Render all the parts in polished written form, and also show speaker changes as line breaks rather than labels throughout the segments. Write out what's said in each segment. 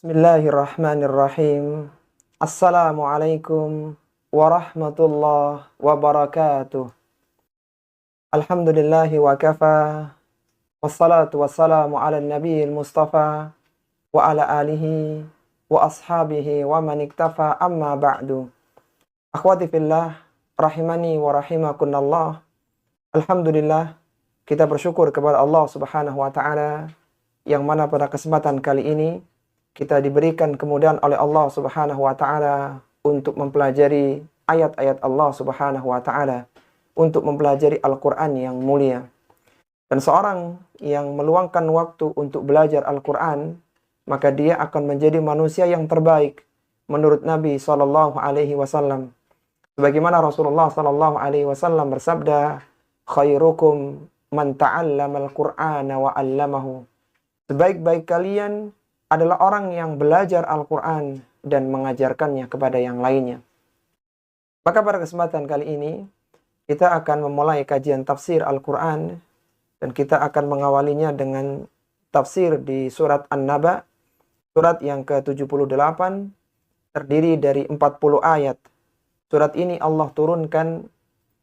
Bismillahirrahmanirrahim. Assalamualaikum warahmatullahi wabarakatuh. Alhamdulillahi wa kafa. Wassalatu wassalamu ala nabiyil mustafa wa ala alihi wa ashabihi wa man iktafa amma ba'du. Akhwati fillah, rahimani wa rahimakunallah. Alhamdulillah, kita bersyukur kepada Allah Subhanahu wa taala yang mana pada kesempatan kali ini kita diberikan kemudahan oleh Allah Subhanahu wa taala untuk mempelajari ayat-ayat Allah Subhanahu wa taala, untuk mempelajari Al-Qur'an yang mulia. Dan seorang yang meluangkan waktu untuk belajar Al-Qur'an, maka dia akan menjadi manusia yang terbaik menurut Nabi sallallahu alaihi wasallam. Sebagaimana Rasulullah sallallahu alaihi wasallam bersabda, "Khairukum man ta'allama al-Qur'ana wa 'allamahu." Sebaik-baik kalian adalah orang yang belajar Al-Quran dan mengajarkannya kepada yang lainnya. Maka pada kesempatan kali ini, kita akan memulai kajian tafsir Al-Quran, dan kita akan mengawalinya dengan tafsir di surat An-Naba, surat yang ke-78, terdiri dari 40 ayat. Surat ini Allah turunkan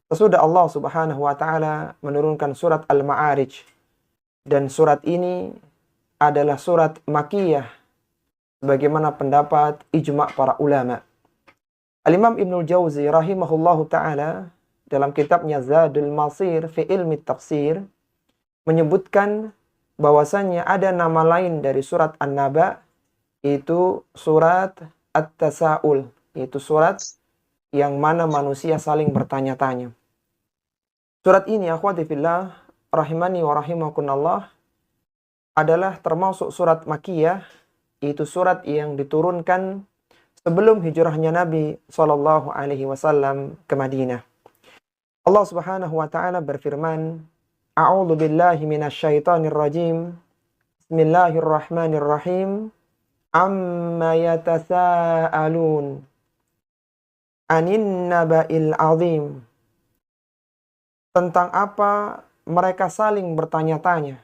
sesudah Allah Subhanahu wa ta'ala menurunkan surat Al-Ma'arij. Dan surat ini adalah surat Makkiyah sebagaimana pendapat ijma' para ulama. Al-Imam Ibnul Jauzi rahimahullahu ta'ala dalam kitabnya Zadul Masir fi ilmi tafsir menyebutkan bahwasannya ada nama lain dari surat An-Naba, itu surat At-Tasa'ul, yaitu surat yang mana manusia saling bertanya-tanya. Surat ini, akhwati fillah, rahimani wa rahimakunallah, adalah termasuk surat Makkiyah, yaitu surat yang diturunkan sebelum hijrahnya Nabi sallallahu alaihi wasallam ke Madinah. Allah Subhanahu wa taala berfirman, "A'udzu billahi minasyaitonir rajim. Bismillahirrahmanirrahim. Amma yatasaalun 'anin naba'il 'azim." Tentang apa mereka saling bertanya-tanya?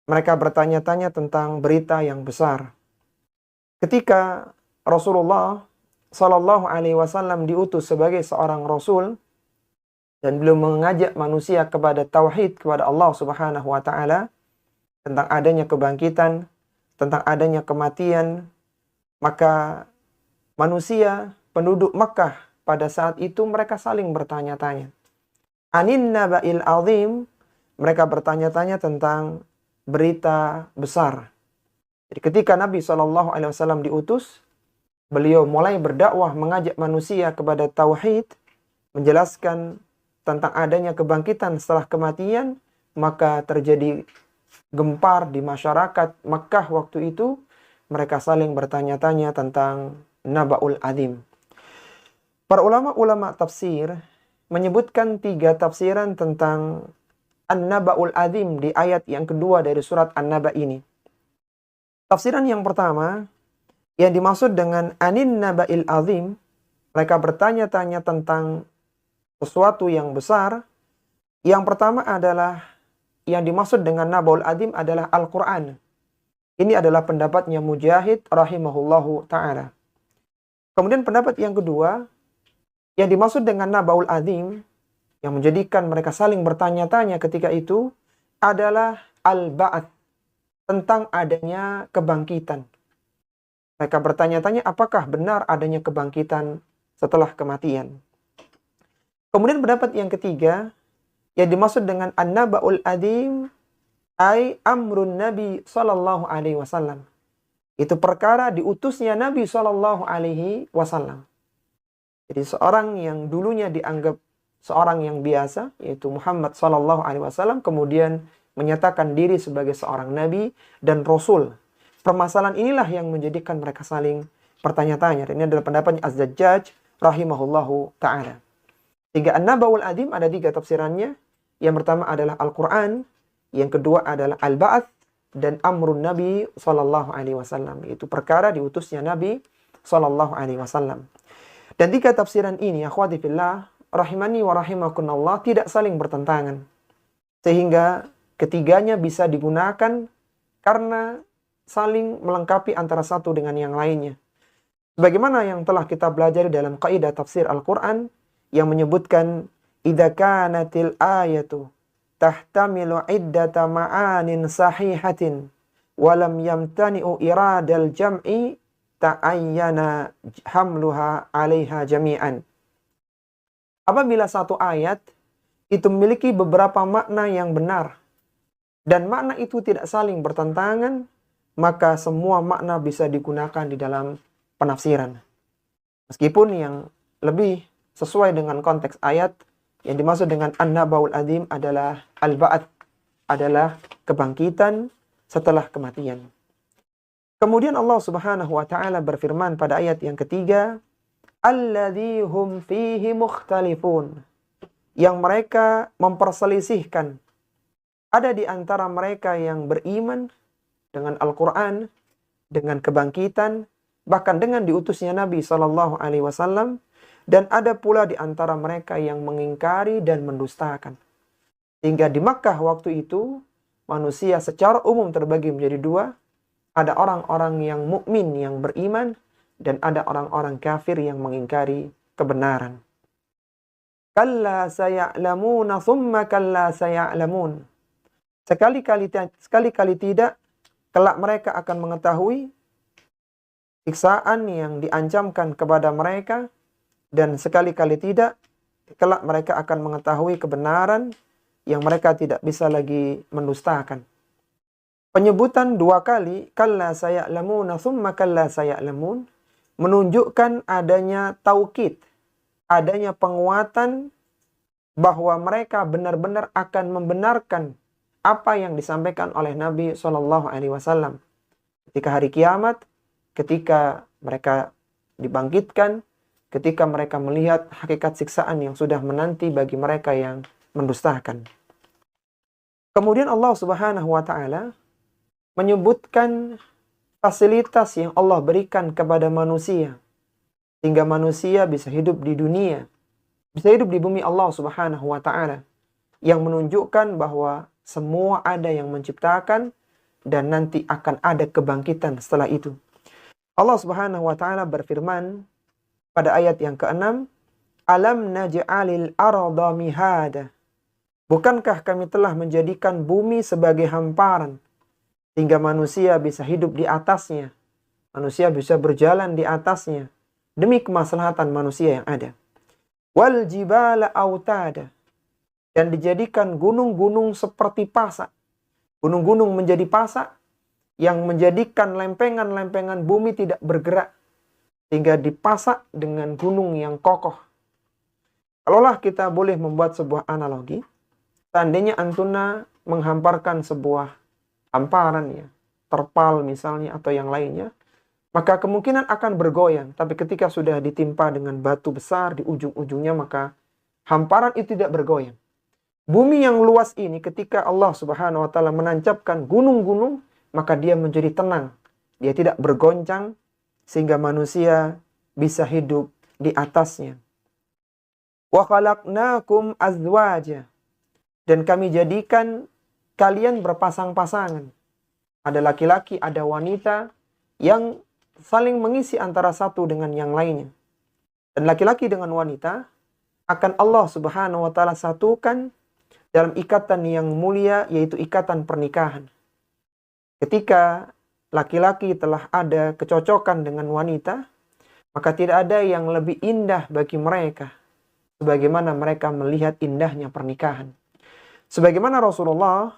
Mereka bertanya-tanya tentang berita yang besar. Ketika Rasulullah Sallallahu Alaihi Wasallam diutus sebagai seorang Rasul dan beliau mengajak manusia kepada tauhid kepada Allah Subhanahu Wa Taala, tentang adanya kebangkitan, tentang adanya kematian, maka manusia penduduk Makkah pada saat itu mereka saling bertanya-tanya. Anin naba'il azim, mereka bertanya-tanya tentang berita besar. Jadi ketika Nabi SAW diutus, beliau mulai berdakwah mengajak manusia kepada tauhid, menjelaskan tentang adanya kebangkitan setelah kematian, maka terjadi gempar di masyarakat Makkah waktu itu. Mereka saling bertanya-tanya tentang Naba'ul Azim. Para ulama-ulama tafsir menyebutkan 3 tafsiran tentang An-Naba'ul Azim di ayat yang kedua dari surat An-Naba ini. Tafsiran yang pertama, yang dimaksud dengan Anin Naba'il Azim, mereka bertanya-tanya tentang sesuatu yang besar. Yang pertama adalah, yang dimaksud dengan Naba'ul Azim adalah Al-Quran. Ini adalah pendapatnya Mujahid rahimahullahu ta'ala. Kemudian pendapat yang kedua, yang dimaksud dengan Naba'ul Azim, yang menjadikan mereka saling bertanya-tanya ketika itu adalah al-ba'ats, tentang adanya kebangkitan. Mereka bertanya-tanya apakah benar adanya kebangkitan setelah kematian. Kemudian pendapat yang ketiga, yang dimaksud dengan an-naba'ul azim, ay amrun Nabi sallallahu alaihi wasallam. Itu perkara diutusnya Nabi sallallahu alaihi wasallam. Jadi seorang yang dulunya dianggap seorang yang biasa, yaitu Muhammad sallallahu alaihi wasallam, kemudian menyatakan diri sebagai seorang nabi dan rasul. Permasalahan inilah yang menjadikan mereka saling bertanya-tanya. Ini adalah pendapatnya Az-Zajjaj rahimahullahu ta'ala. Tiga An-Naba'ul Azim ada 3 tafsirannya. Yang pertama adalah Al-Quran, yang kedua adalah Al-Ba'ats, dan Amrun Nabi sallallahu alaihi wasallam. Itu perkara diutusnya Nabi sallallahu alaihi wasallam. Dan 3 tafsiran ini, akhwati fillah, rahimani wa rahimakunallah, tidak saling bertentangan. Sehingga ketiganya bisa digunakan karena saling melengkapi antara satu dengan yang lainnya. Bagaimana yang telah kita pelajari dalam kaidah tafsir Al-Quran yang menyebutkan idza kanatil ayatu tahtamilu iddata ma'anin sahihatin walam yamtani'u iradal jam'i ta'ayyana hamluha 'alaiha jami'an. Apabila satu ayat itu memiliki beberapa makna yang benar dan makna itu tidak saling bertentangan, maka semua makna bisa digunakan di dalam penafsiran. Meskipun yang lebih sesuai dengan konteks ayat yang dimaksud dengan an-nabaul adzim adalah al-ba'ats, adalah kebangkitan setelah kematian. Kemudian Allah Subhanahu wa taala berfirman pada ayat yang ketiga, alladzi hum fihi mukhtalifun, yang mereka memperselisihkan. Ada di antara mereka yang beriman dengan Al-Quran, dengan kebangkitan, bahkan dengan diutusnya Nabi SAW, dan ada pula di antara mereka yang mengingkari dan mendustakan. Hingga di Makkah waktu itu, manusia secara umum terbagi menjadi dua. Ada orang-orang yang mukmin yang beriman, dan ada orang-orang kafir yang mengingkari kebenaran. Kalla saya'lamuna thumma kalla saya'lamun. Sekali-kali tidak, kelak mereka akan mengetahui siksaan yang diancamkan kepada mereka, dan sekali-kali tidak, kelak mereka akan mengetahui kebenaran yang mereka tidak bisa lagi mendustakan. Penyebutan dua kali, kalla saya'lamuna thumma kalla saya'lamun, menunjukkan adanya taukid, adanya penguatan bahwa mereka benar-benar akan membenarkan apa yang disampaikan oleh Nabi SAW. Ketika hari kiamat, ketika mereka dibangkitkan, ketika mereka melihat hakikat siksaan yang sudah menanti bagi mereka yang mendustakan. Kemudian Allah Subhanahu wa taala menyebutkan fasilitas yang Allah berikan kepada manusia, sehingga manusia bisa hidup di dunia, bisa hidup di bumi Allah Subhanahu wa taala, yang menunjukkan bahwa semua ada yang menciptakan dan nanti akan ada kebangkitan setelah itu. Allah Subhanahu wa taala berfirman pada ayat yang ke-6, alam naj'alil arda mihada. Bukankah kami telah menjadikan bumi sebagai hamparan sehingga manusia bisa hidup di atasnya, manusia bisa berjalan di atasnya demi kemaslahatan manusia yang ada. Wal jibala autada, dan dijadikan gunung-gunung seperti pasak. Gunung-gunung menjadi pasak yang menjadikan lempengan-lempengan bumi tidak bergerak, sehingga dipasak dengan gunung yang kokoh. Kalaulah kita boleh membuat sebuah analogi, seandainya antuna menghamparkan sebuah hamparan, ya, terpal misalnya atau yang lainnya, maka kemungkinan akan bergoyang. Tapi ketika sudah ditimpa dengan batu besar di ujung-ujungnya, maka hamparan itu tidak bergoyang. Bumi yang luas ini ketika Allah Subhanahu wa taala menancapkan gunung-gunung, maka dia menjadi tenang. Dia tidak bergoncang sehingga manusia bisa hidup di atasnya. Wa khalaqnakum azwaja, dan kami jadikan kalian berpasang-pasangan. Ada laki-laki, ada wanita yang saling mengisi antara satu dengan yang lainnya. Dan laki-laki dengan wanita akan Allah Subhanahu wa taala satukan dalam ikatan yang mulia, yaitu ikatan pernikahan. Ketika laki-laki telah ada kecocokan dengan wanita, maka tidak ada yang lebih indah bagi mereka sebagaimana mereka melihat indahnya pernikahan. Sebagaimana Rasulullah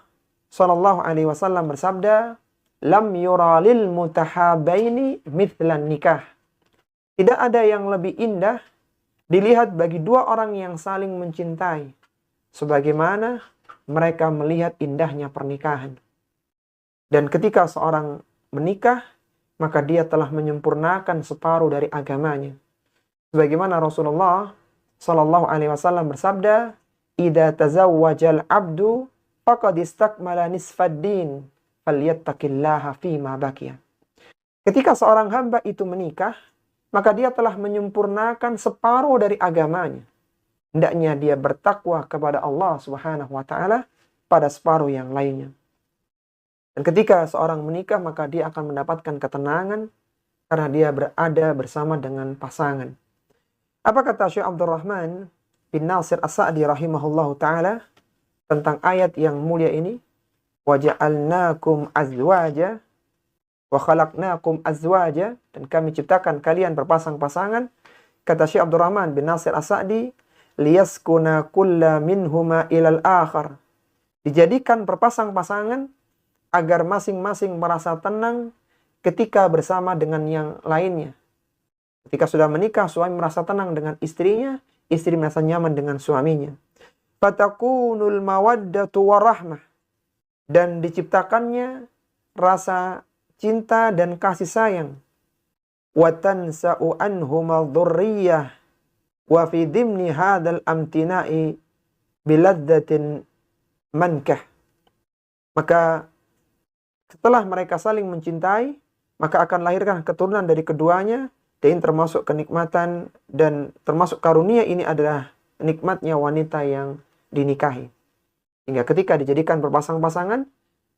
SAW bersabda, lam yura lil mutahabaini mithlan nikah. Tidak ada yang lebih indah dilihat bagi dua orang yang saling mencintai sebagaimana mereka melihat indahnya pernikahan. Dan ketika seorang menikah, maka dia telah menyempurnakan separuh dari agamanya. Sebagaimana Rasulullah SAW bersabda, idza tazawwajal abdu faqad istakmala nisfad din falyattaqillaha fima baqiya. Ketika seorang hamba itu menikah, maka dia telah menyempurnakan separuh dari agamanya. Hendaknya dia bertakwa kepada Allah Subhanahu wa taala pada separuh yang lainnya. Dan ketika seorang menikah, maka dia akan mendapatkan ketenangan karena dia berada bersama dengan pasangan. Apa kata Syekh Abdurrahman bin Nasir As-Sa'di rahimahullahu ta'ala tentang ayat yang mulia ini? وَجَعَلْنَاكُمْ أَزْوَاجًا وَخَلَقْنَاكُمْ أَزْوَاجًا, dan kami ciptakan kalian berpasang-pasangan. Kata Syekh Abdurrahman bin Nasir As-Sa'di, لِيَسْكُنَا كُلَّ مِنْهُمَا إِلَى الْآخَرِ, dijadikan berpasang-pasangan agar masing-masing merasa tenang ketika bersama dengan yang lainnya. Ketika sudah menikah, suami merasa tenang dengan istrinya, istri merasa nyaman dengan suaminya. Fatakunul mawaddatu warahmah, dan diciptakannya rasa cinta dan kasih sayang. Wa tansa'u anhumal dhurriyyah wa fi dhimni hadzal amtina'i biladzatin mankah. Maka setelah mereka saling mencintai, maka akan lahirkan keturunan dari keduanya, dan termasuk kenikmatan dan termasuk karunia ini adalah nikmatnya wanita yang dinikahi. Hingga ketika dijadikan berpasang-pasangan,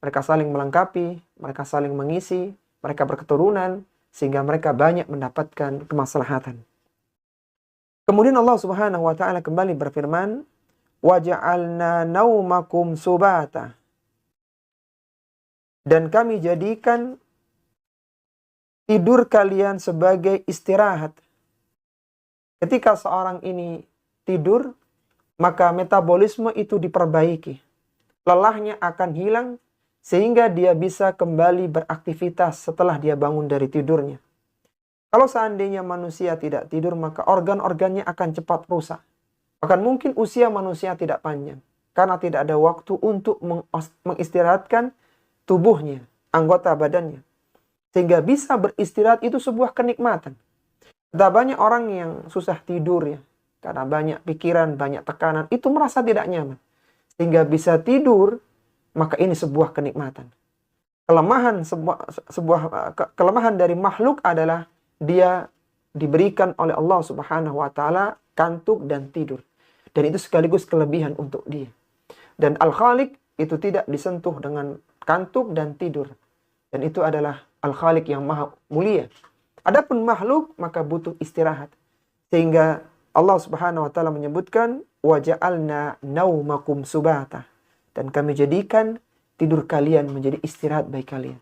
mereka saling melengkapi, mereka saling mengisi, mereka berketurunan, sehingga mereka banyak mendapatkan kemaslahatan. Kemudian Allah Subhanahu wa ta'ala kembali berfirman, وَجَعَلْنَا نَوْمَكُمْ سُبَاتًا, dan kami jadikan tidur kalian sebagai istirahat. Ketika seorang ini tidur, maka metabolisme itu diperbaiki. Lelahnya akan hilang sehingga dia bisa kembali beraktivitas setelah dia bangun dari tidurnya. Kalau seandainya manusia tidak tidur, maka organ-organnya akan cepat rusak. Bahkan mungkin usia manusia tidak panjang karena tidak ada waktu untuk mengistirahatkan tubuhnya, anggota badannya. Sehingga bisa beristirahat itu sebuah kenikmatan. Ada banyak orang yang susah tidur ya, karena banyak pikiran, banyak tekanan, itu merasa tidak nyaman. Sehingga bisa tidur, maka ini sebuah kenikmatan. Kelemahan dari makhluk adalah dia diberikan oleh Allah Subhanahu wa ta'ala kantuk dan tidur. Dan itu sekaligus kelebihan untuk dia. Dan Al-Khaliq itu tidak disentuh dengan kantuk dan tidur. Dan itu adalah Al-Khaliq yang maha mulia. Adapun makhluk maka butuh istirahat. Sehingga Allah Subhanahu wa ta'ala menyebutkan وَجَعَلْنَا نَوْمَكُمْ سُبَاتًا, dan kami jadikan tidur kalian menjadi istirahat bagi kalian.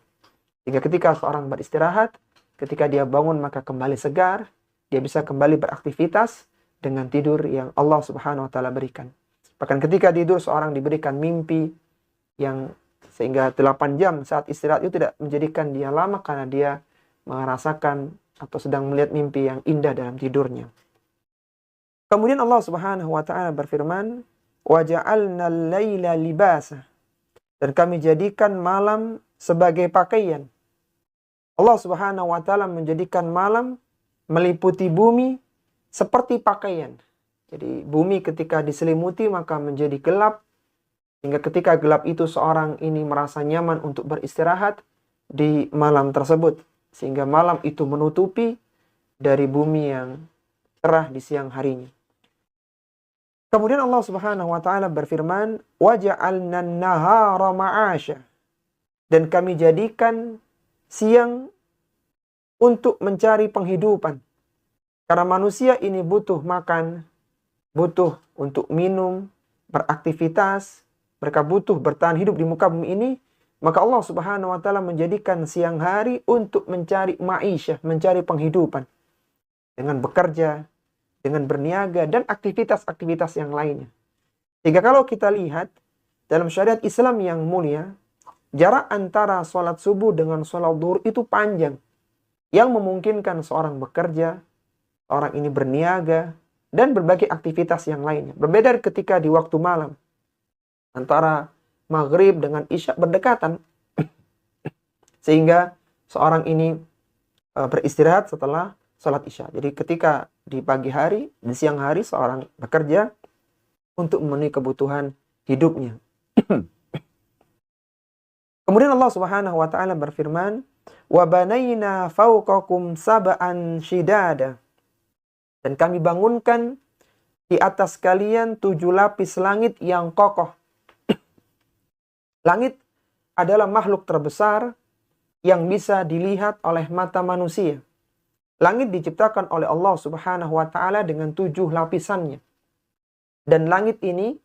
Sehingga ketika seorang beristirahat, ketika dia bangun maka kembali segar, dia bisa kembali beraktivitas dengan tidur yang Allah Subhanahu wa ta'ala berikan. Bahkan ketika tidur seorang diberikan mimpi yang sehingga 8 jam saat istirahat itu tidak menjadikan dia lama karena dia merasakan atau sedang melihat mimpi yang indah dalam tidurnya. Kemudian Allah Subhanahu wa ta'ala berfirman, وَجَعَلْنَا اللَّيْلَ لِبَاسًا, dan kami jadikan malam sebagai pakaian. Allah Subhanahu wa ta'ala menjadikan malam meliputi bumi seperti pakaian. Jadi bumi ketika diselimuti maka menjadi gelap. Hingga ketika gelap itu seorang ini merasa nyaman untuk beristirahat di malam tersebut. Sehingga malam itu menutupi dari bumi yang cerah di siang harinya. Kemudian Allah Subhanahu wa ta'ala berfirman, وَجَعَلْنَا النَّهَارَ مَعَاشًا, dan kami jadikan siang untuk mencari penghidupan. Karena manusia ini butuh makan, butuh untuk minum, beraktivitas, mereka butuh bertahan hidup di muka bumi ini. Maka Allah Subhanahu wa ta'ala menjadikan siang hari untuk mencari ma'isyah, mencari penghidupan. Dengan bekerja, dengan berniaga, dan aktivitas-aktivitas yang lainnya. Sehingga kalau kita lihat, dalam syariat Islam yang mulia, jarak antara sholat subuh dengan sholat duhur itu panjang. Yang memungkinkan seorang bekerja, orang ini berniaga, dan berbagai aktivitas yang lainnya. Berbeda ketika di waktu malam. Antara maghrib dengan isya berdekatan. Sehingga seorang ini beristirahat setelah sholat isya. Jadi ketika di pagi hari, di siang hari seorang bekerja untuk memenuhi kebutuhan hidupnya. Kemudian Allah Subhanahu wa ta'ala berfirman, وَبَنَيْنَا فَوْقَكُمْ سَبْعًا شِدَادًا, dan kami bangunkan di atas kalian 7 lapis langit yang kokoh. Langit adalah makhluk terbesar yang bisa dilihat oleh mata manusia. Langit diciptakan oleh Allah Subhanahu wa taala dengan 7 lapisannya. Dan langit ini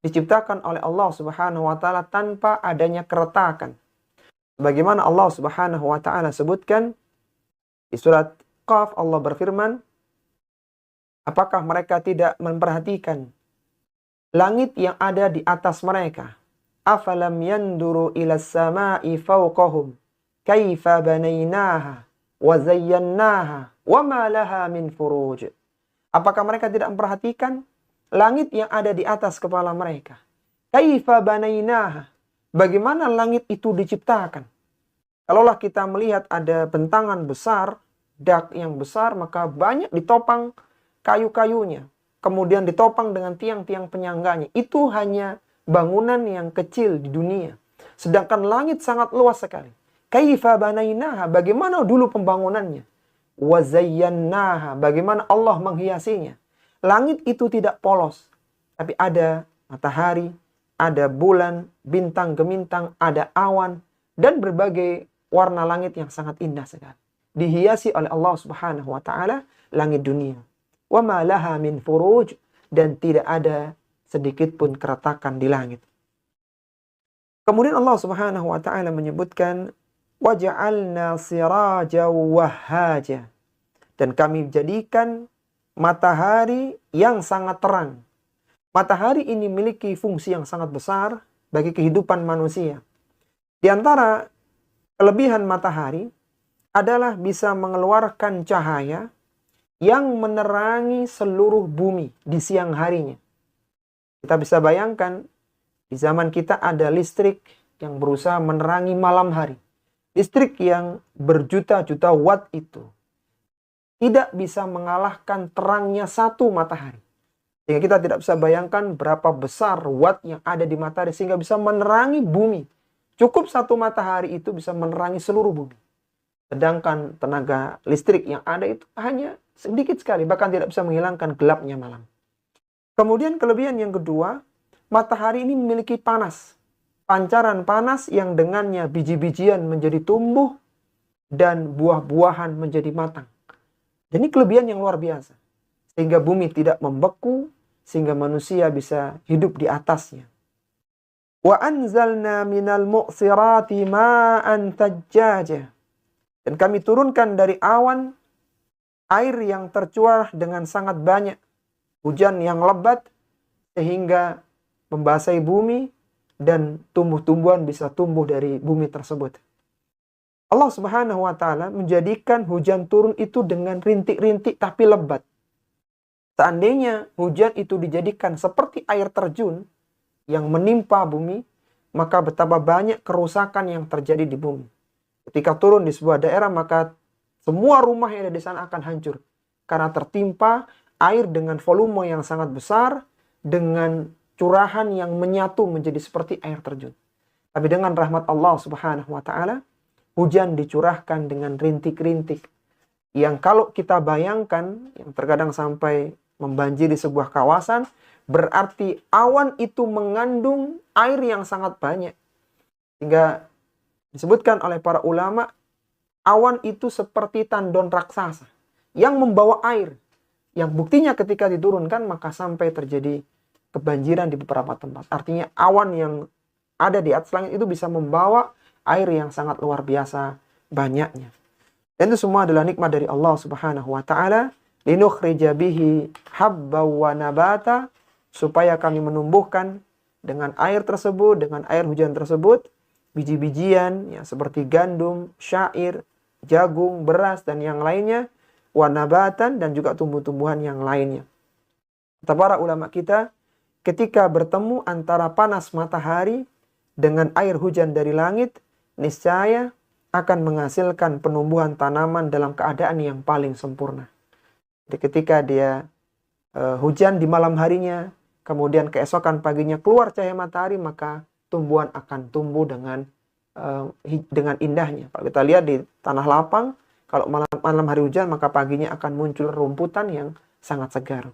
diciptakan oleh Allah Subhanahu wa taala tanpa adanya keretakan. Bagaimana Allah Subhanahu wa taala sebutkan di surat Qaf, Allah berfirman, apakah mereka tidak memperhatikan langit yang ada di atas mereka? Afalam yanduru ilas sama'i fawqahum kaifa banainaha wa zayyannaha wa ma laha min furuj. Apakah mereka tidak memperhatikan langit yang ada di atas kepala mereka? Kaifa banainaha. Bagaimana langit itu diciptakan? Kalaulah kita melihat ada bentangan besar, dak yang besar, maka banyak ditopang kayu-kayunya. Kemudian ditopang dengan tiang-tiang penyangganya. Itu hanya bangunan yang kecil di dunia. Sedangkan langit sangat luas sekali. Kaifa banainaha, bagaimana dulu pembangunannya? Wa zayyannaha, bagaimana Allah menghiasinya? Langit itu tidak polos, tapi ada matahari, ada bulan, bintang gemintang, ada awan, dan berbagai warna langit yang sangat indah sekali. Dihiasi oleh Allah Subhanahu wa taala langit dunia. Wa ma laha min furuj, dan tidak ada sedikit pun keretakan di langit. Kemudian Allah Subhanahu wa taala menyebutkan waja'alna sirajan wahhaja, dan kami jadikan matahari yang sangat terang. Matahari ini memiliki fungsi yang sangat besar bagi kehidupan manusia. Di antara kelebihan matahari adalah bisa mengeluarkan cahaya yang menerangi seluruh bumi di siang harinya. Kita bisa bayangkan, di zaman kita ada listrik yang berusaha menerangi malam hari. Listrik yang berjuta-juta watt itu tidak bisa mengalahkan terangnya satu matahari. Sehingga kita tidak bisa bayangkan berapa besar watt yang ada di matahari sehingga bisa menerangi bumi. Cukup satu matahari itu bisa menerangi seluruh bumi. Sedangkan tenaga listrik yang ada itu hanya sedikit sekali, bahkan tidak bisa menghilangkan gelapnya malam. Kemudian kelebihan yang kedua, matahari ini memiliki panas. Pancaran panas yang dengannya biji-bijian menjadi tumbuh dan buah-buahan menjadi matang. Dan ini kelebihan yang luar biasa. Sehingga bumi tidak membeku, sehingga manusia bisa hidup di atasnya. Wa anzalna minal mu'sirati ma'an thajjaja. Dan kami turunkan dari awan air yang tercurah dengan sangat banyak. Hujan yang lebat sehingga membasahi bumi dan tumbuh-tumbuhan bisa tumbuh dari bumi tersebut. Allah Subhanahu wa taala menjadikan hujan turun itu dengan rintik-rintik tapi lebat. Seandainya hujan itu dijadikan seperti air terjun yang menimpa bumi, maka betapa banyak kerusakan yang terjadi di bumi. Ketika turun di sebuah daerah, maka semua rumah yang ada di sana akan hancur. Karena tertimpa air dengan volume yang sangat besar, dengan curahan yang menyatu menjadi seperti air terjun. Tapi dengan rahmat Allah Subhanahu wa taala, hujan dicurahkan dengan rintik-rintik. Yang kalau kita bayangkan, yang terkadang sampai membanjiri sebuah kawasan, berarti awan itu mengandung air yang sangat banyak. Sehingga disebutkan oleh para ulama, awan itu seperti tandon raksasa yang membawa air. Yang buktinya ketika diturunkan maka sampai terjadi kebanjiran di beberapa tempat. Artinya awan yang ada di atas langit itu bisa membawa air yang sangat luar biasa banyaknya. Dan itu semua adalah nikmat dari Allah Subhanahu wa taala. Linukhrija bihi habba wa nabata, supaya kami menumbuhkan dengan air tersebut, dengan air hujan tersebut, biji-bijian ya, seperti gandum, syair, jagung, beras dan yang lainnya, wa nabatan, dan juga tumbuh-tumbuhan yang lainnya. Kata para ulama kita, ketika bertemu antara panas matahari dengan air hujan dari langit, niscaya akan menghasilkan penumbuhan tanaman dalam keadaan yang paling sempurna. Jadi ketika dia hujan di malam harinya, kemudian keesokan paginya keluar cahaya matahari, maka tumbuhan akan tumbuh dengan indahnya. Kalau kita lihat di tanah lapang, kalau malam hari hujan, maka paginya akan muncul rumputan yang sangat segar.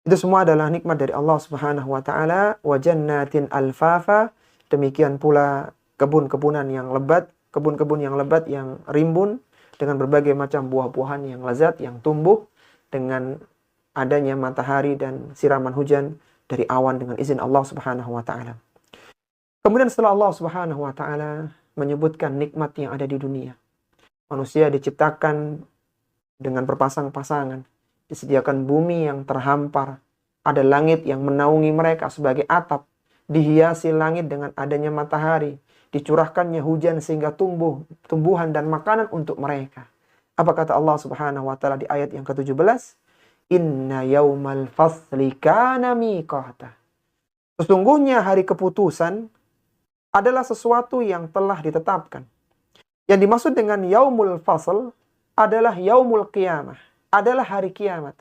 Itu semua adalah nikmat dari Allah Subhanahu wa taala. Wa jannatin alfafa. Demikian pula kebun-kebunan yang lebat, kebun-kebun yang lebat yang rimbun dengan berbagai macam buah-buahan yang lezat yang tumbuh dengan adanya matahari dan siraman hujan dari awan dengan izin Allah Subhanahu wa taala. Kemudian setelah Allah Subhanahu wa taala menyebutkan nikmat yang ada di dunia, manusia diciptakan dengan berpasang-pasangan, disediakan bumi yang terhampar, ada langit yang menaungi mereka sebagai atap, dihiasi langit dengan adanya matahari, dicurahkannya hujan sehingga tumbuhan dan makanan untuk mereka. Apa kata Allah Subhanahu wa taala di ayat yang ke-17? Inna yaumal fasli kana miqata. Sesungguhnya hari keputusan adalah sesuatu yang telah ditetapkan. Yang dimaksud dengan yaumul fasl adalah yaumul qiyamah, adalah hari kiamat.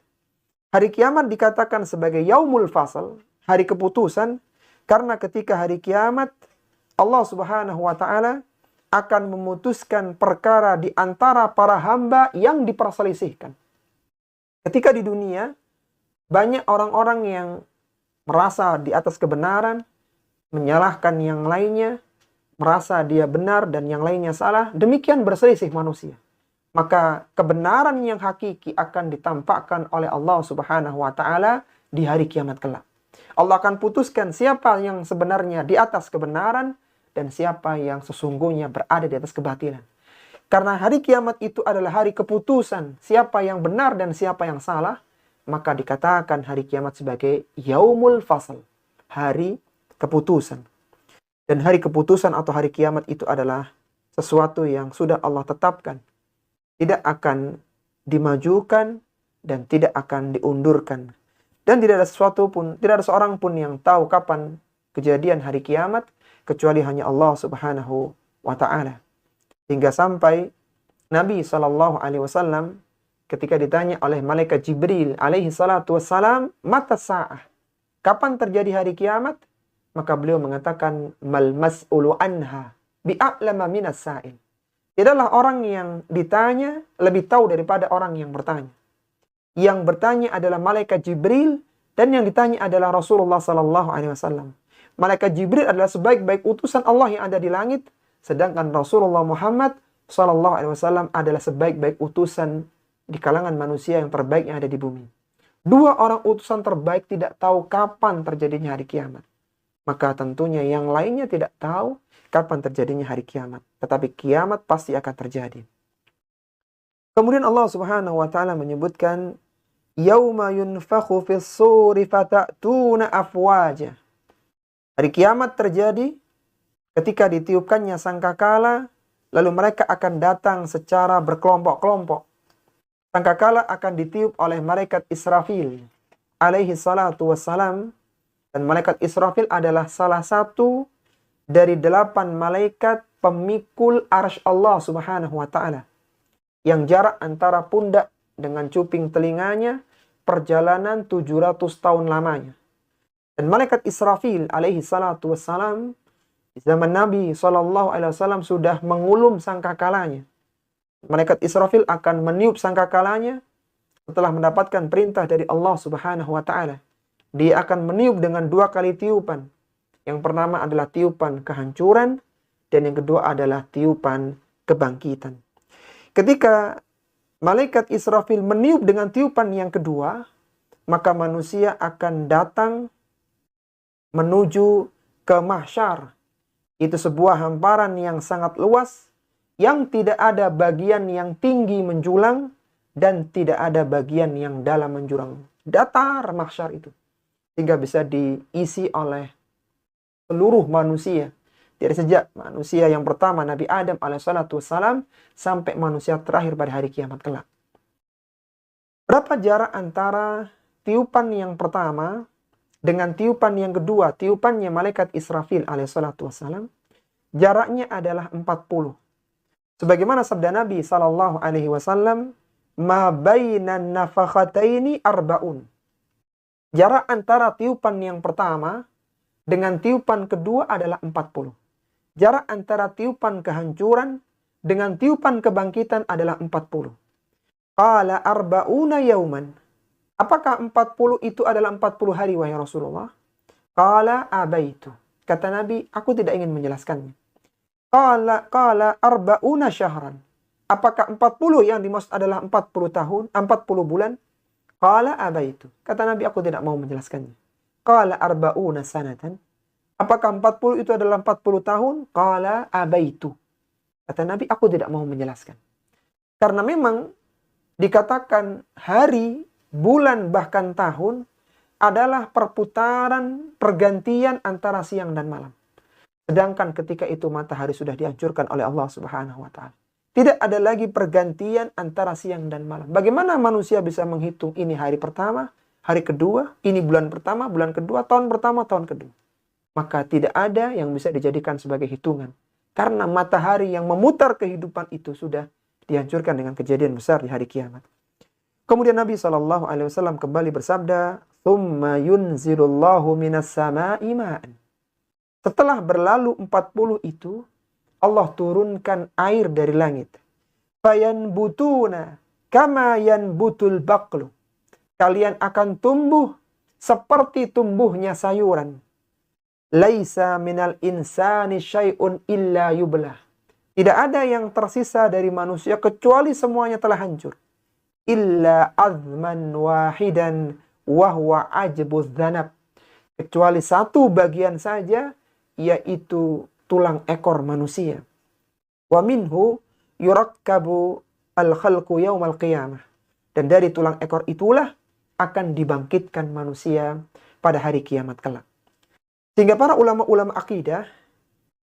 Hari kiamat dikatakan sebagai yaumul fasl, hari keputusan, karena ketika hari kiamat Allah Subhanahu wa taala akan memutuskan perkara di antara para hamba yang diperselisihkan. Ketika di dunia banyak orang-orang yang merasa di atas kebenaran, menyalahkan yang lainnya, merasa dia benar dan yang lainnya salah, demikian berselisih manusia. Maka kebenaran yang hakiki akan ditampakkan oleh Allah Subhanahu wa taala di hari kiamat kelak. Allah akan putuskan siapa yang sebenarnya di atas kebenaran dan siapa yang sesungguhnya berada di atas kebatilan. Karena hari kiamat itu adalah hari keputusan siapa yang benar dan siapa yang salah, maka dikatakan hari kiamat sebagai yaumul fasl, hari keputusan. Dan hari keputusan atau hari kiamat itu adalah sesuatu yang sudah Allah tetapkan. Tidak akan dimajukan dan tidak akan diundurkan. Dan tidak ada seorang pun yang tahu kapan kejadian hari kiamat kecuali hanya Allah Subhanahu wa taala. Hingga sampai Nabi SAW ketika ditanya oleh malaikat Jibril alaihi salatu wassalam, mata sa'ah, kapan terjadi hari kiamat? Maka beliau mengatakan, mal mas'ulu anha bi'a'lama minas sa'il. Tidaklah orang yang ditanya lebih tahu daripada orang yang bertanya. Yang bertanya adalah malaikat Jibril dan yang ditanya adalah Rasulullah SAW. Malaikat Jibril adalah sebaik-baik utusan Allah yang ada di langit, sedangkan Rasulullah Muhammad SAW adalah sebaik-baik utusan di kalangan manusia yang terbaik yang ada di bumi. Dua orang utusan terbaik tidak tahu kapan terjadinya hari kiamat. Maka tentunya yang lainnya tidak tahu kapan terjadinya hari kiamat. Tetapi kiamat pasti akan terjadi. Kemudian Allah Subhanahu wa taala menyebutkan yauma yunfakhu fis-suri fata'tuna afwaja. Hari kiamat terjadi ketika ditiupkannya sangkakala, lalu mereka akan datang secara berkelompok-kelompok. Sangkakala akan ditiup oleh malaikat Israfil alaihi salatu wassalam. Dan malaikat Israfil adalah salah satu dari 8 malaikat pemikul arsy Allah Subhanahu wa taala. Yang jarak antara pundak dengan cuping telinganya perjalanan 700 tahun lamanya. Dan malaikat Israfil alaihi salatu wassalam di zaman Nabi SAW sudah mengulum sangkakalanya. Malaikat Israfil akan meniup sangkakalanya setelah mendapatkan perintah dari Allah Subhanahu wa taala. Dia akan meniup dengan 2 kali tiupan. Yang pertama adalah tiupan kehancuran dan yang kedua adalah tiupan kebangkitan. Ketika malaikat Israfil meniup dengan tiupan yang kedua, maka manusia akan datang menuju ke mahsyar. Itu sebuah hamparan yang sangat luas, yang tidak ada bagian yang tinggi menjulang dan tidak ada bagian yang dalam menjurang. Datar mahsyar itu. Sehingga bisa diisi oleh seluruh manusia. Dari sejak manusia yang pertama Nabi Adam alaihissalam sampai manusia terakhir pada hari kiamat kelak. Berapa jarak antara tiupan yang pertama dengan tiupan yang kedua, tiupannya malaikat Israfil alaihissalam? Jaraknya adalah 40. Sebagaimana sabda Nabi SAW, ma bainan nafakhataini arba'un. Jarak antara tiupan yang pertama dengan tiupan kedua adalah 40. Jarak antara tiupan kehancuran dengan tiupan kebangkitan adalah 40. Qala arba'una yauman. Apakah 40 itu adalah 40 hari wahai Rasulullah? Qala abaitu. Kata Nabi, aku tidak ingin menjelaskannya. Qala arba'una syahran. Apakah 40 yang dimaksud adalah 40 tahun, 40 bulan? Qala abaitu. Kata Nabi, aku tidak mau menjelaskannya. Qala arba'una sanatan. Apakah 40 itu adalah 40 tahun? Qala abaitu. Kata Nabi, aku tidak mau menjelaskan. Karena memang dikatakan hari, bulan, bahkan tahun adalah perputaran, pergantian antara siang dan malam. Sedangkan ketika itu matahari sudah dihancurkan oleh Allah Subhanahu wa taala. Tidak ada lagi pergantian antara siang dan malam. Bagaimana manusia bisa menghitung ini hari pertama, hari kedua, ini bulan pertama, bulan kedua, tahun pertama, tahun kedua. Maka tidak ada yang bisa dijadikan sebagai hitungan. Karena matahari yang memutar kehidupan itu sudah dihancurkan dengan kejadian besar di hari kiamat. Kemudian Nabi SAW kembali bersabda, "Tsumma yunzilullahu minas sama'i ma'an." Setelah berlalu 40 itu, Allah turunkan air dari langit. Fayanbutuna kama yanbutul baqlu. Kalian akan tumbuh seperti tumbuhnya sayuran. Laisa minal insani syai'un illa yublah. Tidak ada yang tersisa dari manusia kecuali semuanya telah hancur. Illa azman wahidan wahwa ajbuz dhanab. Kecuali satu bagian saja, yaitu tulang ekor manusia. Wa minhu yurakkabu al-khalqu yaumal qiyamah. Dan dari tulang ekor itulah akan dibangkitkan manusia pada hari kiamat kelak. Sehingga para ulama-ulama akidah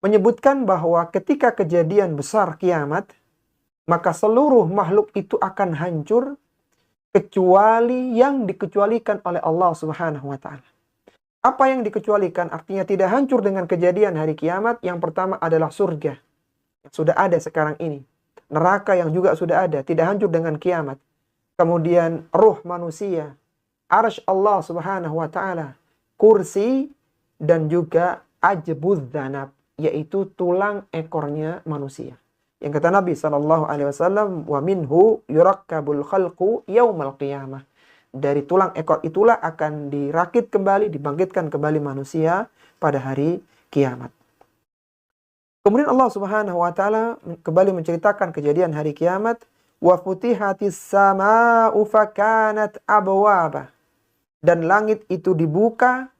menyebutkan bahwa ketika kejadian besar kiamat, maka seluruh makhluk itu akan hancur kecuali yang dikecualikan oleh Allah Subhanahu wa taala. Apa yang dikecualikan artinya tidak hancur dengan kejadian hari kiamat. Yang pertama adalah surga yang sudah ada sekarang ini. Neraka yang juga sudah ada, tidak hancur dengan kiamat. Kemudian ruh manusia, arsy Allah Subhanahu wa taala, kursi, dan juga ajbuz dhanab, yaitu tulang ekornya manusia. Yang kata Nabi SAW, wa minhu yurakkabul khalqu yaumal qiyamah. Dari tulang ekor itulah akan dirakit kembali, dibangkitkan kembali manusia pada hari kiamat. Kemudian Allah Subhanahu wa taala kembali menceritakan kejadian hari kiamat, wa futihatis samaa'u fakanat abwaba. Dan langit itu dibuka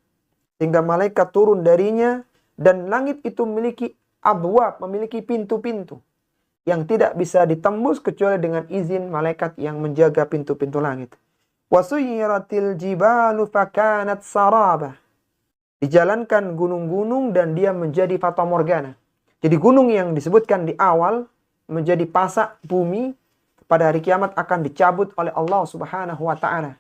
sehingga malaikat turun darinya, dan langit itu memiliki abwab, memiliki pintu-pintu yang tidak bisa ditembus kecuali dengan izin malaikat yang menjaga pintu-pintu langit. Wasuyiratil jibalu fakanat saraba. Dijalankan gunung-gunung dan dia menjadi fatamorgana. Jadi gunung yang disebutkan di awal menjadi pasak bumi, pada hari kiamat akan dicabut oleh Allah Subhanahu wa taala.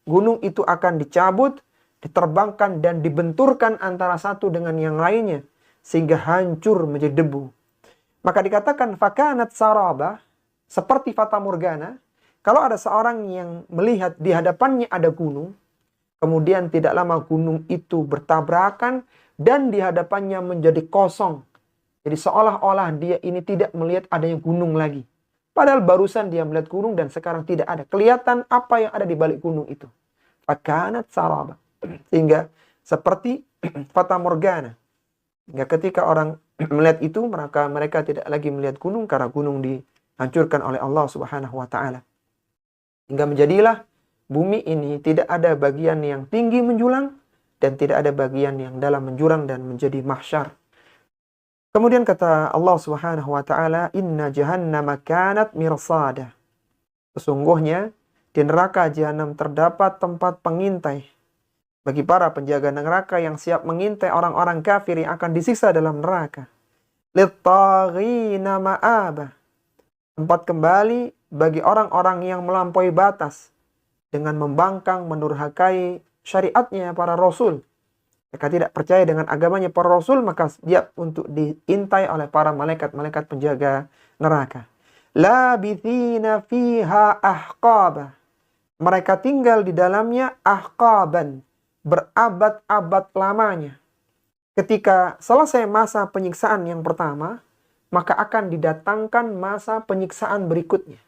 Gunung itu akan dicabut, diterbangkan dan dibenturkan antara satu dengan yang lainnya sehingga hancur menjadi debu. Maka dikatakan fakanat saraba, seperti fata morgana. Kalau ada seorang yang melihat di hadapannya ada gunung, kemudian tidak lama gunung itu bertabrakan dan di hadapannya menjadi kosong. Jadi seolah-olah dia ini tidak melihat adanya gunung lagi. Padahal barusan dia melihat gunung dan sekarang tidak ada. Kelihatan apa yang ada di balik gunung itu. Fakanat saraba. Sehingga seperti fata morgana. Hingga ketika orang melihat itu, maka mereka tidak lagi melihat gunung karena gunung dihancurkan oleh Allah Subhanahu wa taala. Hingga menjadilah bumi ini tidak ada bagian yang tinggi menjulang dan tidak ada bagian yang dalam menjurang dan menjadi mahsyar. Kemudian kata Allah Subhanahu wa taala, "Inna jahannama kanat mirsada." Sesungguhnya di neraka jahanam terdapat tempat pengintai bagi para penjaga neraka yang siap mengintai orang-orang kafir yang akan disiksa dalam neraka. Lit-taghina ma'aba. Tempat kembali bagi orang-orang yang melampaui batas dengan membangkang, menurhakai syariatnya para rasul. Mereka tidak percaya dengan agamanya para rasul, maka siap untuk diintai oleh para malaikat-malaikat penjaga neraka. Labithina fiha ahqaba. Mereka tinggal di dalamnya ahqaban, berabad-abad lamanya. Ketika selesai masa penyiksaan yang pertama, maka akan didatangkan masa penyiksaan berikutnya.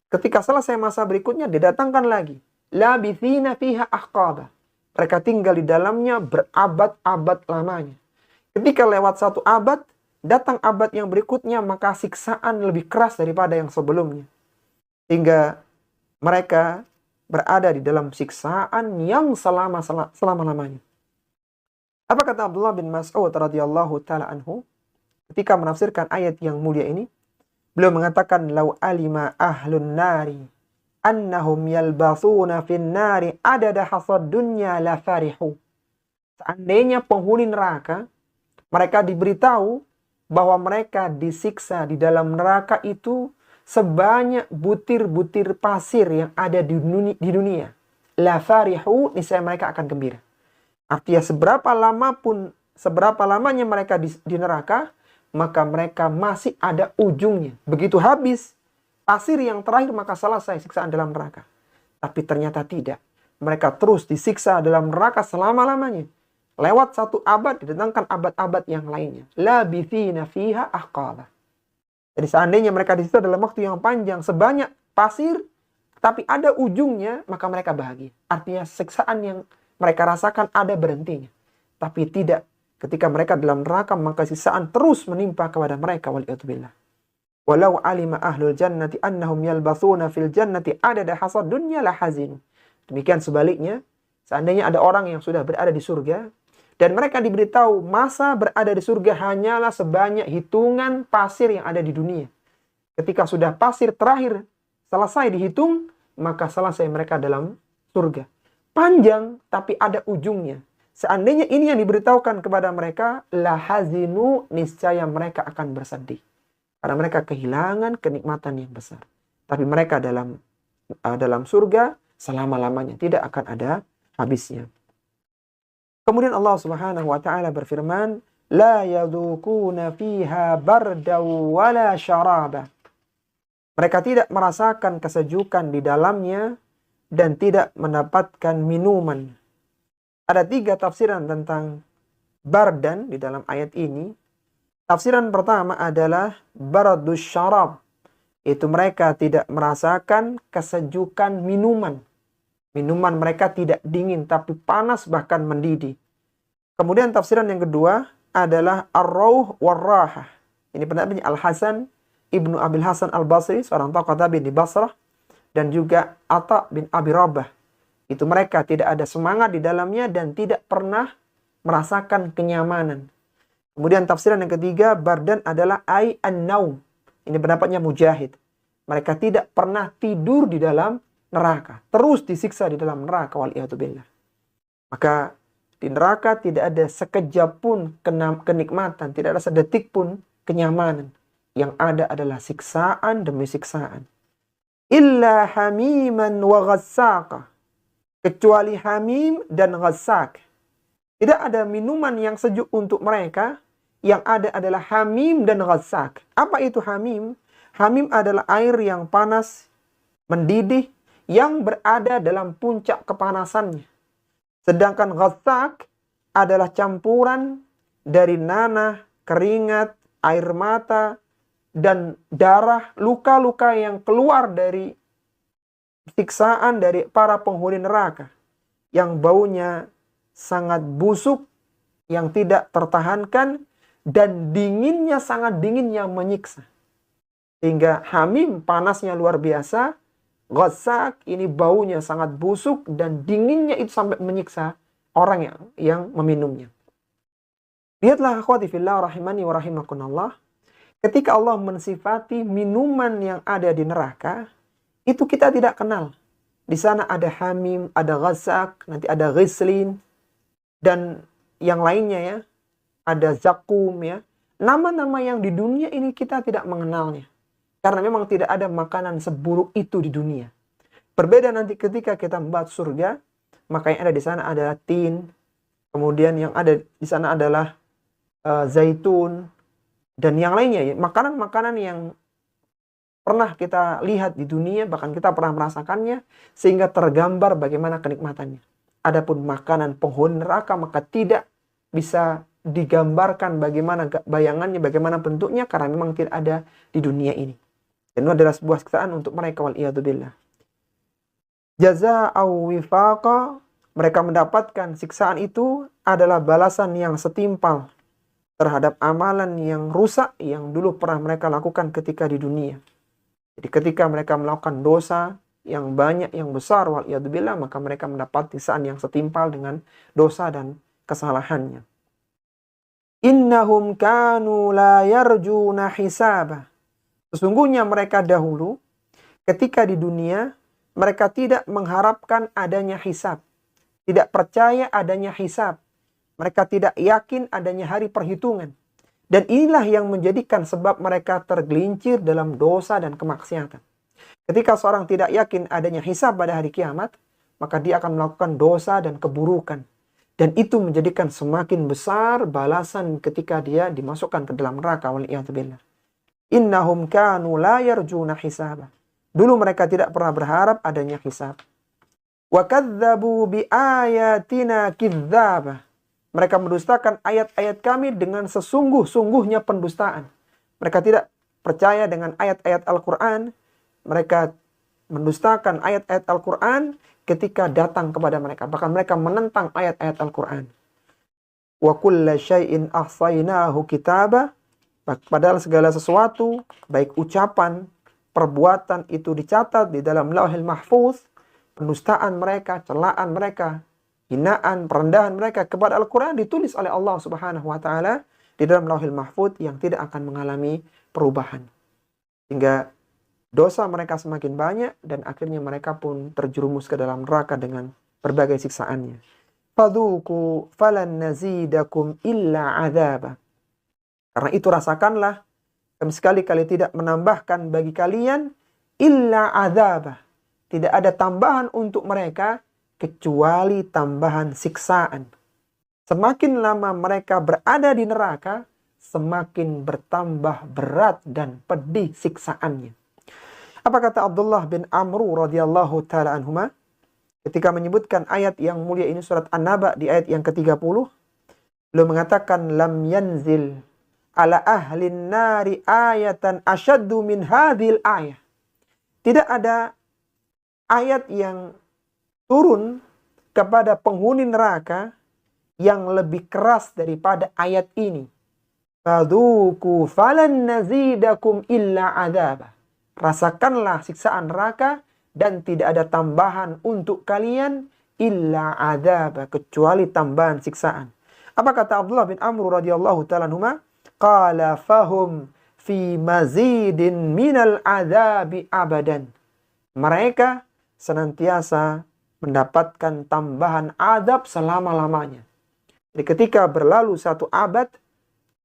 Ketika selesai masa berikutnya, didatangkan lagi. Labithina fiha ahqaba. Mereka tinggal di dalamnya berabad-abad lamanya. Ketika lewat satu abad, datang abad yang berikutnya, maka siksaan lebih keras daripada yang sebelumnya. Hingga mereka berada di dalam siksaan yang selama-lamanya. Apa kata Abdullah bin Mas'ud radhiyallahu taala anhu ketika menafsirkan ayat yang mulia ini? Beliau mengatakan, "Lau alima ahlun nari annahum yalbathuna fin nari adada hasad dunya la farihu." Seandainya penghuni neraka, mereka diberitahu bahwa mereka disiksa di dalam neraka itu sebanyak butir-butir pasir yang ada di dunia. La farihu, niscaya mereka akan gembira. Artinya seberapa lamanya mereka di neraka, maka mereka masih ada ujungnya. Begitu habis pasir yang terakhir, maka selesai siksaan dalam neraka. Tapi ternyata tidak. Mereka terus disiksa dalam neraka selama-lamanya. Lewat satu abad, didatangkan abad-abad yang lainnya. Labithina fiha ahqala. Jadi seandainya mereka disiksa dalam waktu yang panjang, sebanyak pasir, tapi ada ujungnya, maka mereka bahagia. Artinya siksaan yang mereka rasakan ada berhentinya. Tapi tidak. Ketika mereka dalam neraka, maka siksaan terus menimpa kepada mereka. Waliyatubillah. Walau alima ahlul jannati annahum yalbathuna fil jannati adada hasad dunya la hazinu. Demikian sebaliknya, seandainya ada orang yang sudah berada di surga, dan mereka diberitahu masa berada di surga hanyalah sebanyak hitungan pasir yang ada di dunia. Ketika sudah pasir terakhir selesai dihitung, maka selesai mereka dalam surga. Panjang, tapi ada ujungnya. Seandainya ini yang diberitahukan kepada mereka, la hazinu, niscaya mereka akan bersedih. Karena mereka kehilangan kenikmatan yang besar. Tapi mereka dalam surga selama-lamanya, tidak akan ada habisnya. Kemudian Allah Subhanahu wa taala berfirman, la yadukuna fiha bardaw wala syaraba. Mereka tidak merasakan kesejukan di dalamnya dan tidak mendapatkan minuman. Ada 3 tafsiran tentang bardan di dalam ayat ini. Tafsiran pertama adalah bardus syarab. Itu mereka tidak merasakan kesejukan minuman. Minuman mereka tidak dingin tapi panas bahkan mendidih. Kemudian tafsiran yang kedua adalah ar-rauh war-rahah. Ini pendapatnya Al-Hasan Ibnu Abil Hasan Al-Basri, seorang tokoh tabi'in di Basrah, dan juga Atha bin Abi Rabah. Itu mereka tidak ada semangat di dalamnya dan tidak pernah merasakan kenyamanan. Kemudian tafsiran yang ketiga, bardan adalah ay an-naum. Ini pendapatnya Mujahid. Mereka tidak pernah tidur di dalam neraka. Terus disiksa di dalam neraka, waliyatubillah. Maka di neraka tidak ada sekejap pun kenikmatan, tidak ada sedetik pun kenyamanan. Yang ada adalah siksaan demi siksaan. Illa hamiman wa ghassaqah. Kecuali hamim dan ghassak. Tidak ada minuman yang sejuk untuk mereka. Yang ada adalah hamim dan ghassak. Apa itu hamim? Hamim adalah air yang panas, mendidih, yang berada dalam puncak kepanasannya. Sedangkan ghassak adalah campuran dari nanah, keringat, air mata, dan darah, luka-luka yang keluar dari siksaan dari para penghuni neraka. Yang baunya sangat busuk, yang tidak tertahankan, dan dinginnya sangat dingin yang menyiksa. Sehingga hamim panasnya luar biasa, ghassak ini baunya sangat busuk, dan dinginnya itu sampai menyiksa orang yang meminumnya. Lihatlah akhwati fillah rahimani wa rahimakunallah. Ketika Allah mensifati minuman yang ada di neraka, itu kita tidak kenal. Di sana ada hamim, ada ghassak, nanti ada ghislin, dan yang lainnya ya. Ada zakum ya. Nama-nama yang di dunia ini kita tidak mengenalnya. Karena memang tidak ada makanan seburuk itu di dunia. Berbeda nanti ketika kita membahas surga, maka yang ada di sana adalah tin, kemudian yang ada di sana adalah zaitun, dan yang lainnya ya, makanan-makanan yang pernah kita lihat di dunia, bahkan kita pernah merasakannya, sehingga tergambar bagaimana kenikmatannya. Adapun makanan penghuni neraka, maka tidak bisa digambarkan bagaimana bayangannya, bagaimana bentuknya, karena memang tidak ada di dunia ini. Dan itu adalah sebuah siksaan untuk mereka, waliyadzubillah. Jaza'au wifaqa, mereka mendapatkan siksaan itu adalah balasan yang setimpal terhadap amalan yang rusak yang dulu pernah mereka lakukan ketika di dunia. Jadi ketika mereka melakukan dosa yang banyak, yang besar, waliyadzubillah, maka mereka mendapat siksaan yang setimpal dengan dosa dan kesalahannya. Innahum kanu la yarjuna hisaba. Sesungguhnya mereka dahulu ketika di dunia mereka tidak mengharapkan adanya hisab, tidak percaya adanya hisab. Mereka tidak yakin adanya hari perhitungan. Dan inilah yang menjadikan sebab mereka tergelincir dalam dosa dan kemaksiatan. Ketika seorang tidak yakin adanya hisab pada hari kiamat, maka dia akan melakukan dosa dan keburukan. Dan itu menjadikan semakin besar balasan ketika dia dimasukkan ke dalam neraka. Waliyadzubillah. Innahum kanu la yarjuna hisaba. Dulu mereka tidak pernah berharap adanya hisab. Wa kadzabu bi ayatina kidzaba. Mereka mendustakan ayat-ayat kami dengan sesungguh-sungguhnya pendustaan. Mereka tidak percaya dengan ayat-ayat Al-Quran. Mereka mendustakan ayat-ayat Al-Quran ketika datang kepada mereka. Bahkan mereka menentang ayat-ayat Al-Quran. Wa kulla syai'in ahsainahu kitaba. Padahal segala sesuatu, baik ucapan, perbuatan itu dicatat di dalam Lauhil Mahfuz. Pendustaan mereka, celaan mereka, hinaan, perendahan mereka kepada Al-Quran ditulis oleh Allah Subhanahu wa Ta'ala di dalam Lauhil Mahfuz yang tidak akan mengalami perubahan. Sehingga dosa mereka semakin banyak dan akhirnya mereka pun terjerumus ke dalam neraka dengan berbagai siksaannya. Fadhuku falan nazidakum illa adzaba. Karena itu rasakanlah, kami sekali-kali tidak menambahkan bagi kalian illa adzaba. Tidak ada tambahan untuk mereka kecuali tambahan siksaan. Semakin lama mereka berada di neraka, semakin bertambah berat dan pedih siksaannya. Apa kata Abdullah bin Amru radhiyallahu ta'ala anhuma ketika menyebutkan ayat yang mulia ini, surat An-Naba di ayat yang ke-30, beliau mengatakan lam yanzil ala ahlin nari ayatan asyaddu min hadhil ayah. Tidak ada ayat yang turun kepada penghuni neraka yang lebih keras daripada ayat ini. Fadhuku falan nazidakum illa adzaba. Rasakanlah siksaan neraka dan tidak ada tambahan untuk kalian illa adzaba, kecuali tambahan siksaan. Apa kata Abdullah bin Amr radhiyallahu ta'ala anhuma? Qala fahum fi mazidin minal adzabi abadan. Mereka senantiasa mendapatkan tambahan azab selama-lamanya. Jadi ketika berlalu satu abad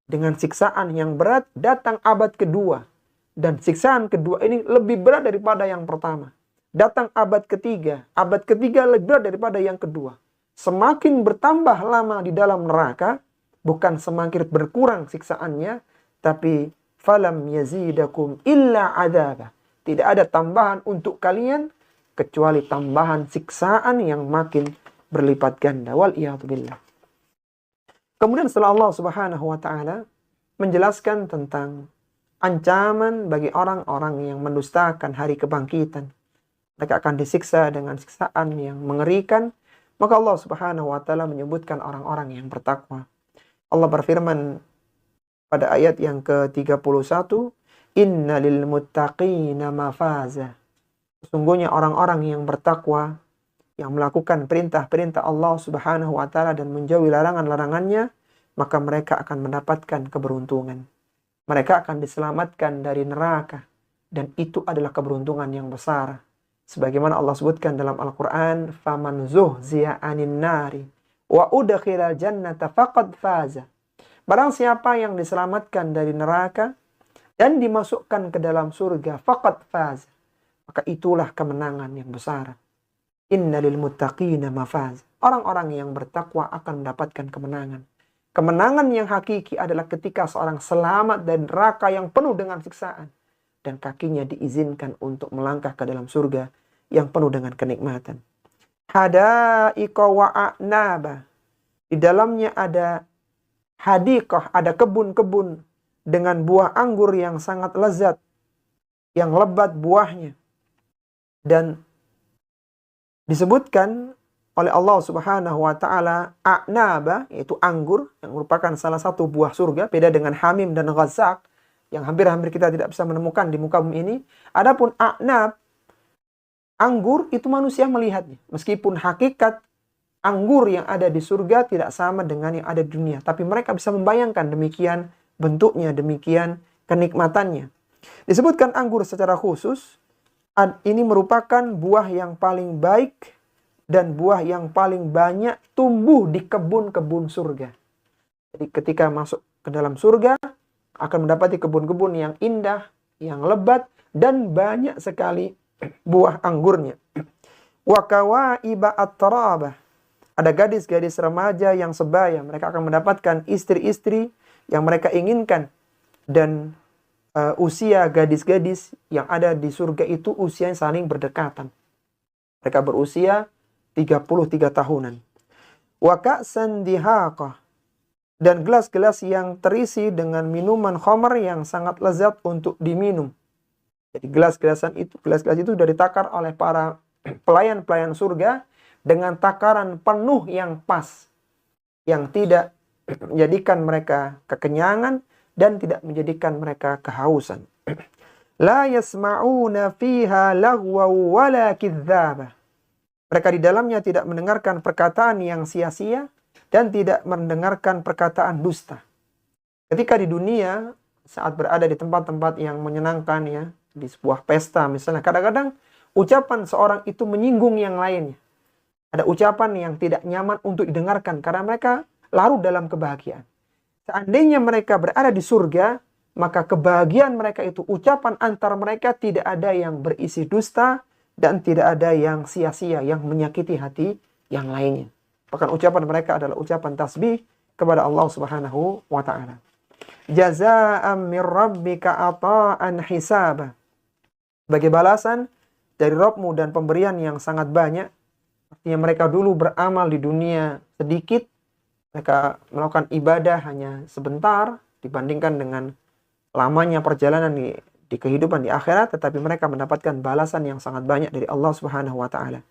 dengan siksaan yang berat, datang abad kedua. Dan siksaan kedua ini lebih berat daripada yang pertama. Datang abad ketiga lebih berat daripada yang kedua. Semakin bertambah lama di dalam neraka, bukan semakin berkurang siksaannya, tapi falam yazidakum illa adzaba. Tidak ada tambahan untuk kalian kecuali tambahan siksaan yang makin berlipat ganda. Waliyadzubillah. Kemudian setelah Allah Subhanahu wa Ta'ala menjelaskan tentang ancaman bagi orang-orang yang mendustakan hari kebangkitan, mereka akan disiksa dengan siksaan yang mengerikan, maka Allah Subhanahu wa Ta'ala menyebutkan orang-orang yang bertakwa. Allah berfirman pada ayat yang ke-31, Inna lil muttaqina mafaza. Sesungguhnya orang-orang yang bertakwa, yang melakukan perintah-perintah Allah Subhanahu wa Ta'ala dan menjauhi larangan-larangannya, maka mereka akan mendapatkan keberuntungan. Mereka akan diselamatkan dari neraka, dan itu adalah keberuntungan yang besar. Sebagaimana Allah sebutkan dalam Al-Quran, faman zuhziya anin nari wa udkhilal jannata faqad faza. Barang siapa yang diselamatkan dari neraka dan dimasukkan ke dalam surga, faqad faza, maka itulah kemenangan yang besar. Inna lil muttaqina mafaz. Orang-orang yang bertakwa akan mendapatkan kemenangan. Kemenangan yang hakiki adalah ketika seorang selamat dari neraka yang penuh dengan siksaan, dan kakinya diizinkan untuk melangkah ke dalam surga yang penuh dengan kenikmatan. Hadaiqa wa a'naba. Di dalamnya ada hadiqah, ada kebun-kebun dengan buah anggur yang sangat lezat, yang lebat buahnya. Dan disebutkan oleh Allah Subhanahu wa taala a'naba, yaitu anggur yang merupakan salah satu buah surga, beda dengan hamim dan ghazaq yang hampir-hampir kita tidak bisa menemukan di muka bumi ini. Adapun a'nab, anggur, itu manusia melihatnya. Meskipun hakikat anggur yang ada di surga tidak sama dengan yang ada di dunia, tapi mereka bisa membayangkan demikian bentuknya, demikian kenikmatannya. Disebutkan anggur secara khusus, ini merupakan buah yang paling baik dan buah yang paling banyak tumbuh di kebun-kebun surga. Jadi ketika masuk ke dalam surga, akan mendapati kebun-kebun yang indah, yang lebat, dan banyak sekali buah anggurnya. Wa kawaiba at-tarabah. Ada gadis-gadis remaja yang sebaya. Mereka akan mendapatkan istri-istri yang mereka inginkan. Dan usia gadis-gadis yang ada di surga itu usia yang saling berdekatan. Mereka berusia 33 tahunan. Wa ka'san dihaqah. Dan gelas-gelas yang terisi dengan minuman khamar yang sangat lezat untuk diminum. Jadi gelas-gelas itu sudah ditakar oleh para pelayan-pelayan surga dengan takaran penuh yang pas, yang tidak menjadikan mereka kekenyangan dan tidak menjadikan mereka kehausan. La yasma'una fiha lagwa wala kidzaba. Mereka di dalamnya tidak mendengarkan perkataan yang sia-sia dan tidak mendengarkan perkataan dusta. Ketika di dunia, saat berada di tempat-tempat yang menyenangkan ya, di sebuah pesta misalnya, kadang-kadang ucapan seorang itu menyinggung yang lainnya. Ada ucapan yang tidak nyaman untuk didengarkan karena mereka larut dalam kebahagiaan. Seandainya mereka berada di surga, maka kebahagiaan mereka itu, ucapan antar mereka tidak ada yang berisi dusta dan tidak ada yang sia-sia, yang menyakiti hati yang lainnya. Bahkan ucapan mereka adalah ucapan tasbih kepada Allah Subhanahu wa ta'ala. Jazaa'an min rabbika ata'an hisaba. Sebagai balasan dari Rabbmu dan pemberian yang sangat banyak. Artinya mereka dulu beramal di dunia sedikit. Mereka melakukan ibadah hanya sebentar dibandingkan dengan lamanya perjalanan di kehidupan di akhirat, tetapi mereka mendapatkan balasan yang sangat banyak dari Allah Subhanahu wa taala.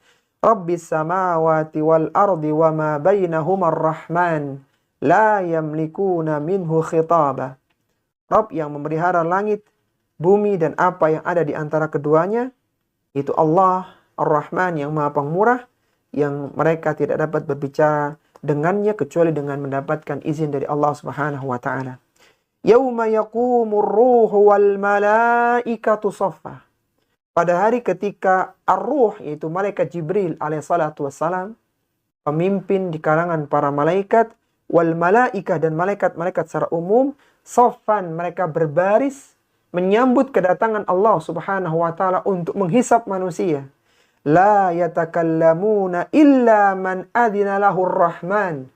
Rabbis samawati wal ardi wa ma bainahuma ar-rahman la yamlikuna minhu khitaba. Rabb yang memelihara langit, bumi dan apa yang ada di antara keduanya, itu Allah Ar-Rahman yang Maha Pemurah, yang mereka tidak dapat berbicara dengannya kecuali dengan mendapatkan izin dari Allah Subhanahu wa taala. Yauma yaqumur ruhu wal malaikatu saffa. Pada hari ketika ar-ruh, yaitu malaikat Jibril alaihissalatu wassalam, pemimpin di kalangan para malaikat, wal malaikah dan malaikat-malaikat secara umum, saffan, mereka berbaris menyambut kedatangan Allah Subhanahu wa taala untuk menghisap manusia. La yatakallamuna illa man adina lahur rahman.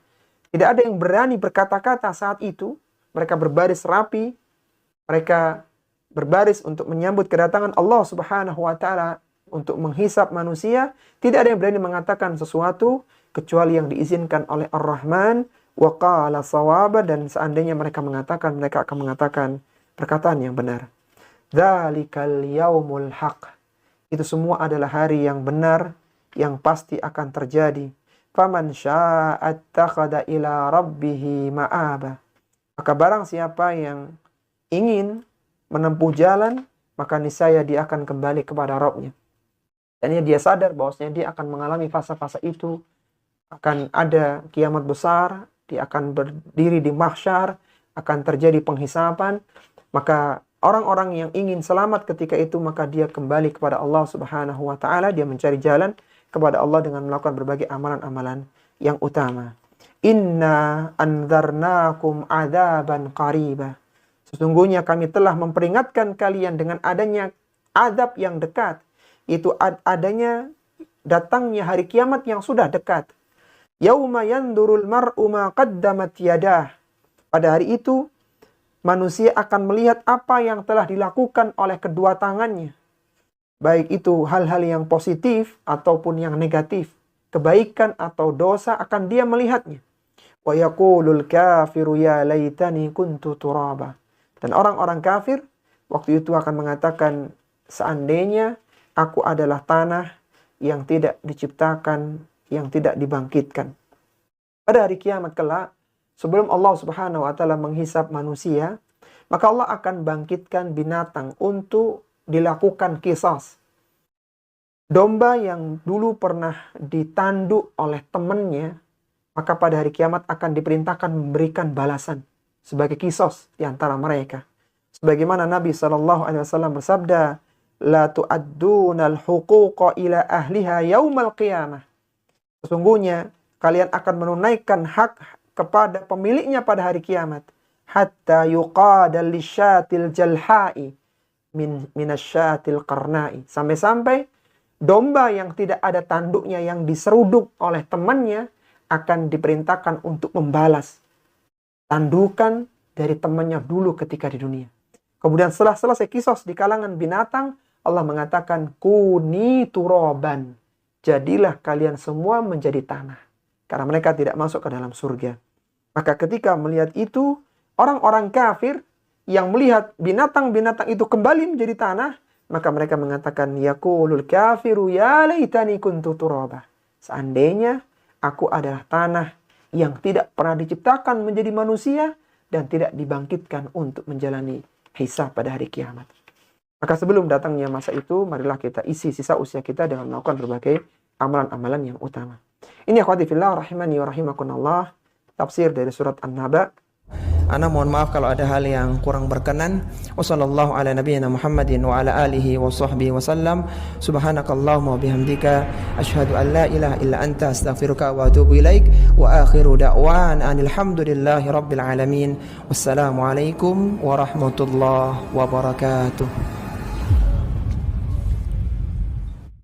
Tidak ada yang berani berkata-kata saat itu. Mereka berbaris rapi. Mereka berbaris untuk menyambut kedatangan Allah Subhanahu wa taala untuk menghisap manusia. Tidak ada yang berani mengatakan sesuatu kecuali yang diizinkan oleh Ar-Rahman wa qala shawaba, dan seandainya mereka mengatakan, mereka akan mengatakan perkataan yang benar. Dzalikal yaumul haq. Itu semua adalah hari yang benar, yang pasti akan terjadi. Faman syaa'a attakhadha ila rabbih ma'aba. Maka barang siapa yang ingin menempuh jalan, maka niscaya dia akan kembali kepada Rabb-nya. Dan dia sadar bahwasanya dia akan mengalami fase-fase itu. Akan ada kiamat besar, dia akan berdiri di mahsyar, akan terjadi penghisapan. Maka orang-orang yang ingin selamat ketika itu, maka dia kembali kepada Allah Subhanahu wa taala, dia mencari jalan kepada Allah dengan melakukan berbagai amalan-amalan yang utama. Inna anzarnakum adzaban qariba. Sesungguhnya kami telah memperingatkan kalian dengan adanya azab yang dekat, itu adanya datangnya hari kiamat yang sudah dekat. Yauma yandurul mar'u ma qaddamat yadah. Pada hari itu manusia akan melihat apa yang telah dilakukan oleh kedua tangannya. Baik itu hal-hal yang positif ataupun yang negatif. Kebaikan atau dosa akan dia melihatnya. Wa yaqulul kafiru ya laitani kuntu turaba. Dan orang-orang kafir waktu itu akan mengatakan, seandainya aku adalah tanah yang tidak diciptakan yang tidak dibangkitkan. Pada hari kiamat kelak, sebelum Allah Subhanahu wa taala menghisab manusia, maka Allah akan bangkitkan binatang untuk dilakukan qisas. Domba yang dulu pernah ditanduk oleh temannya, maka pada hari kiamat akan diperintahkan memberikan balasan sebagai qisas di antara mereka. Sebagaimana Nabi SAW bersabda, la tu'addunal huquqa ila ahliha yaumal qiyamah. Sesungguhnya kalian akan menunaikan hak kepada pemiliknya pada hari kiamat. Hatta yuqadal lisyatil jalha'i minasyatil qarna'i. Sampai-sampai domba yang tidak ada tanduknya yang diseruduk oleh temannya akan diperintahkan untuk membalas tandukan dari temannya dulu ketika di dunia. Kemudian setelah selesai kisos di kalangan binatang, Allah mengatakan, kuni turoban. Jadilah kalian semua menjadi tanah. Karena mereka tidak masuk ke dalam surga. Maka ketika melihat itu, orang-orang kafir yang melihat binatang-binatang itu kembali menjadi tanah, maka mereka mengatakan, yaqulul kafiru ya laitani kuntu turaba. Seandainya aku adalah tanah yang tidak pernah diciptakan menjadi manusia dan tidak dibangkitkan untuk menjalani hisab pada hari kiamat. Maka sebelum datangnya masa itu, marilah kita isi sisa usia kita dengan melakukan berbagai amalan-amalan yang utama. Ini akhwati fillah rahimani wa rahimakumullah, tafsir dari surat An-Naba. Ana mohon maaf kalau ada hal yang kurang berkenan. Wassallallahu ala nabiyyina Muhammadin wa ala alihi wa sahbihi wa sallam. Subhanakallahumma wa bihamdika asyhadu an la ilaha illa anta astaghfiruka wa atubu ilaik. Wa akhiru da'wana anil hamdulillahi rabbil alamin. Wassalamu alaikum warahmatullahi wabarakatuh.